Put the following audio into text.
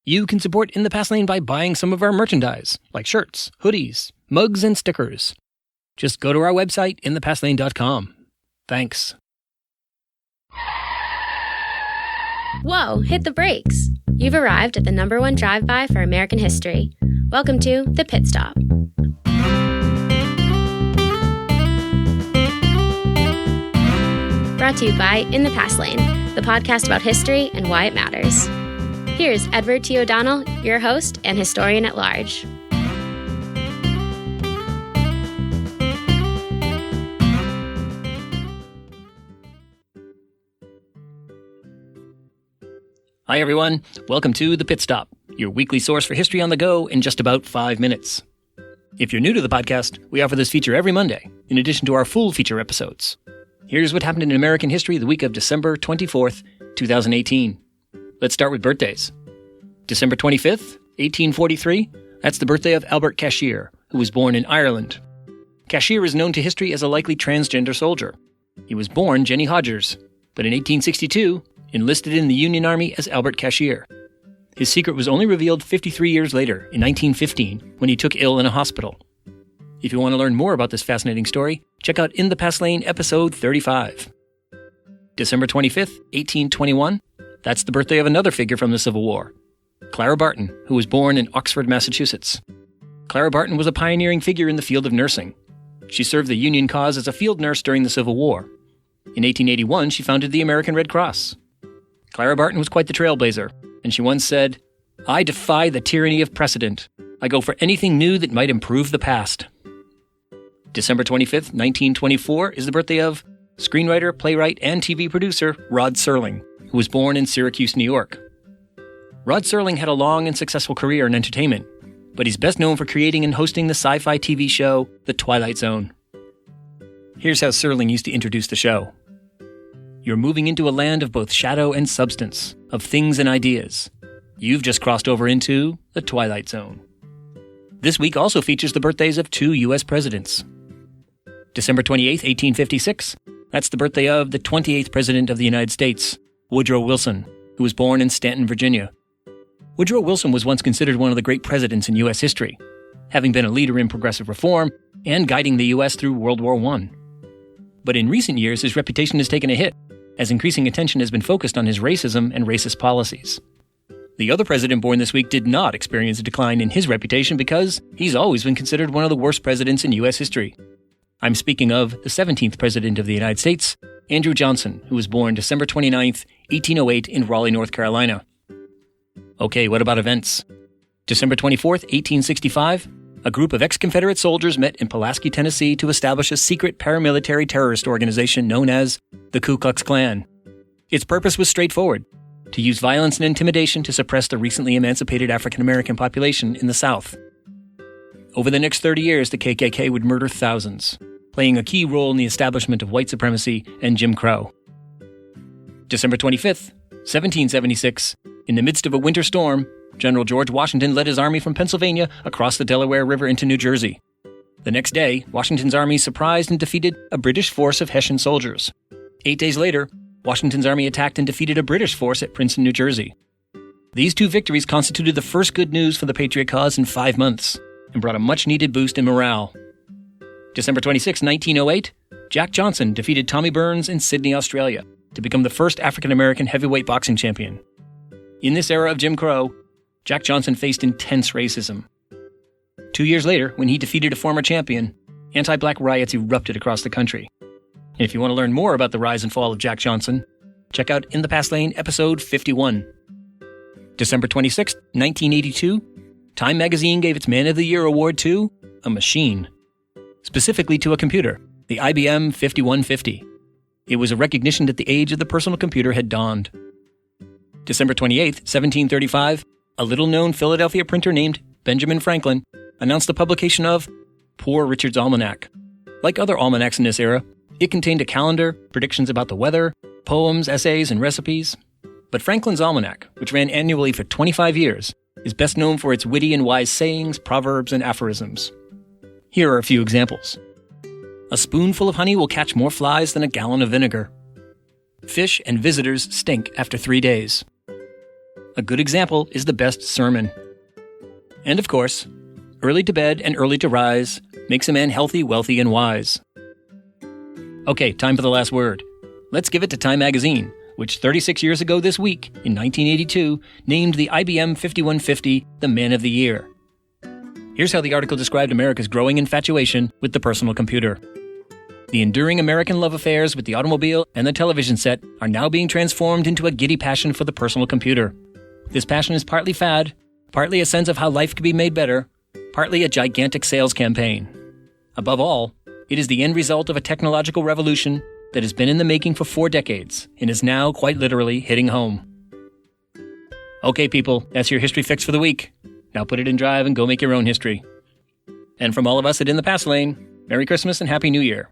You can support In the Past Lane by buying some of our merchandise, like shirts, hoodies, mugs, and stickers. Just go to our website, inthepastlane.com. Thanks. Whoa, hit the brakes. You've arrived at the #1 drive-by for American history. Welcome to The Pit Stop. Brought to you by In the Past Lane, the podcast about history and why it matters. Here's Edward T. O'Donnell, your host and historian at large. Hi everyone, welcome to The Pit Stop, your weekly source for history on the go in just about 5 minutes. If you're new to the podcast, we offer this feature every Monday, in addition to our full feature episodes. Here's what happened in American history the week of December 24th, 2018. Let's start with birthdays. December 25th, 1843, that's the birthday of Albert Cashier, who was born in Ireland. Cashier is known to history as a likely transgender soldier. He was born Jenny Hodgers, but in 1862, enlisted in the Union Army as Albert Cashier. His secret was only revealed 53 years later, in 1915, when he took ill in a hospital. If you want to learn more about this fascinating story, check out In the Past Lane, episode 35. December 25th, 1821, that's the birthday of another figure from the Civil War, Clara Barton, who was born in Oxford, Massachusetts. Clara Barton was a pioneering figure in the field of nursing. She served the Union cause as a field nurse during the Civil War. In 1881, she founded the American Red Cross. Clara Barton was quite the trailblazer, and she once said, "I defy the tyranny of precedent. I go for anything new that might improve the past." December 25th, 1924 is the birthday of screenwriter, playwright, and TV producer Rod Serling, who was born in Syracuse, New York. Rod Serling had a long and successful career in entertainment, but he's best known for creating and hosting the sci-fi TV show The Twilight Zone. Here's how Serling used to introduce the show. "You're moving into a land of both shadow and substance, of things and ideas. You've just crossed over into the Twilight Zone." This week also features the birthdays of 2 U.S. presidents. December 28th, 1856, that's the birthday of the 28th President of the United States, Woodrow Wilson, who was born in Stanton, Virginia. Woodrow Wilson was once considered one of the great presidents in U.S. history, having been a leader in progressive reform and guiding the U.S. through World War I. But in recent years, his reputation has taken a hit, as increasing attention has been focused on his racism and racist policies. The other president born this week did not experience a decline in his reputation because he's always been considered one of the worst presidents in U.S. history. I'm speaking of the 17th President of the United States, Andrew Johnson, who was born December 29th, 1808 in Raleigh, North Carolina. Okay, what about events? December 24th, 1865, a group of ex-Confederate soldiers met in Pulaski, Tennessee to establish a secret paramilitary terrorist organization known as the Ku Klux Klan. Its purpose was straightforward: to use violence and intimidation to suppress the recently emancipated African-American population in the South. Over the next 30 years, the KKK would murder thousands, playing a key role in the establishment of white supremacy and Jim Crow. December 25th, 1776, in the midst of a winter storm, General George Washington led his army from Pennsylvania across the Delaware River into New Jersey. The next day, Washington's army surprised and defeated a British force of Hessian soldiers. 8 days later, Washington's army attacked and defeated a British force at Princeton, New Jersey. These 2 victories constituted the first good news for the Patriot cause in 5 months, and brought a much-needed boost in morale. December 26, 1908, Jack Johnson defeated Tommy Burns in Sydney, Australia, to become the first African-American heavyweight boxing champion. In this era of Jim Crow, Jack Johnson faced intense racism. 2 years later, when he defeated a former champion, anti-black riots erupted across the country. And if you want to learn more about the rise and fall of Jack Johnson, check out In the Past Lane, episode 51. December 26, 1982, Time magazine gave its Man of the Year award to a machine. Specifically to a computer, the IBM 5150. It was a recognition that the age of the personal computer had dawned. December 28, 1735, a little-known Philadelphia printer named Benjamin Franklin announced the publication of Poor Richard's Almanac. Like other almanacs in this era, it contained a calendar, predictions about the weather, poems, essays, and recipes. But Franklin's Almanac, which ran annually for 25 years, is best known for its witty and wise sayings, proverbs, and aphorisms. Here are a few examples. A spoonful of honey will catch more flies than a gallon of vinegar. Fish and visitors stink after 3 days. A good example is the best sermon. And of course, early to bed and early to rise makes a man healthy, wealthy, and wise. Okay, time for the last word. Let's give it to Time Magazine, which 36 years ago this week, in 1982, named the IBM 5150 the Man of the Year. Here's how the article described America's growing infatuation with the personal computer. The enduring American love affairs with the automobile and the television set are now being transformed into a giddy passion for the personal computer. This passion is partly fad, partly a sense of how life could be made better, partly a gigantic sales campaign. Above all, it is the end result of a technological revolution that has been in the making for 4 decades and is now quite literally hitting home. Okay, people, that's your history fix for the week. Now put it in drive and go make your own history. And from all of us at In the Past Lane, Merry Christmas and Happy New Year.